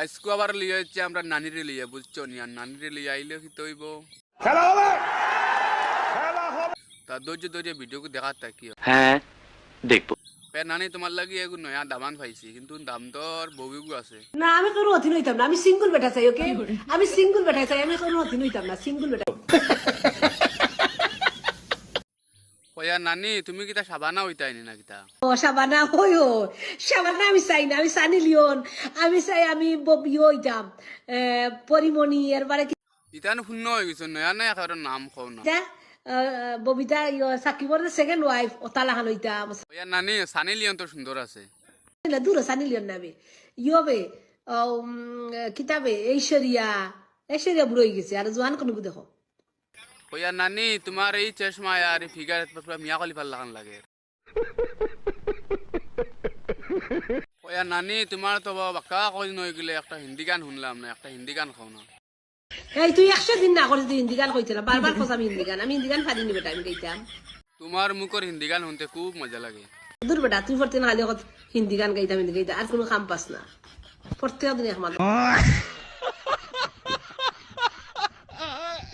আজকে আবার লিয়ে যাচ্ছে আমরা নানিরে লিয়ে, বুঝছো নি? আর নানিরে লিয়ে আইলে কি তৈব তা ধৈর্য ধৈর্য ভিডিও দেখার কি হ্যাঁ দেখবো। নানি তোমার লাগি এগু নয়া দামান পাইছি, কিন্তু দাম তো বহুগু আছে। না আমি কোনো অধীন হইতাম না, আমি সিঙ্গল বেটা চাই। ওকে, আমি সিঙ্গল বেটা চাই, আমি কোনো অধীন হইতাম না, সিঙ্গল বেটা। কয়া নানি তুমি কিতা সাবানা হইতাইনি না কিতা? ও সাবানা হই ও সাবানা আমি চাই না, আমি সানি লিওন, আমি চাই আমি ববিও হইতাম, পরিমণি এরবারে কি ইতান শূন্য হয়ে গেছে, নয়া নয়া কারোর নাম কও না। ববিতা সাকিবর সেকেন্ড ওয়াইফ ওতালাহান হইতাম। কয়া নানি সানি লিওন তো সুন্দর আছে। দূর সানি লিওন নাবে ইয়বে কিতাবে ঐশ্বরিয়া, ঐশ্বরিয়া বুড়ো হয়ে গেছে আর জোয়ান কোনো দেখো। কয়া নানি তোমার এই চশমা আর ফিগার মিয়া খলিফার লাগান লাগে। কয়া নানি তোমার তো বাক্কা কদিন হয়ে গেলে একটা হিন্দি গান শুনলাম না, একটা হিন্দি গান খাও না। এই তুই 100 দিন না করে তুই হিন্দি গান কইছিলাম, বারবার কস আমি হিন্দি গান পারিনি বেটা, আমি গাইতাম। তোমার মুখের হিন্দি গান শুনতে খুব মজা লাগে। দূর বেটা তুই পড়তে না খালি হিন্দি গান গাইতাম আর কোনো কাম পাস না, পড়তে দিন একমাত্র।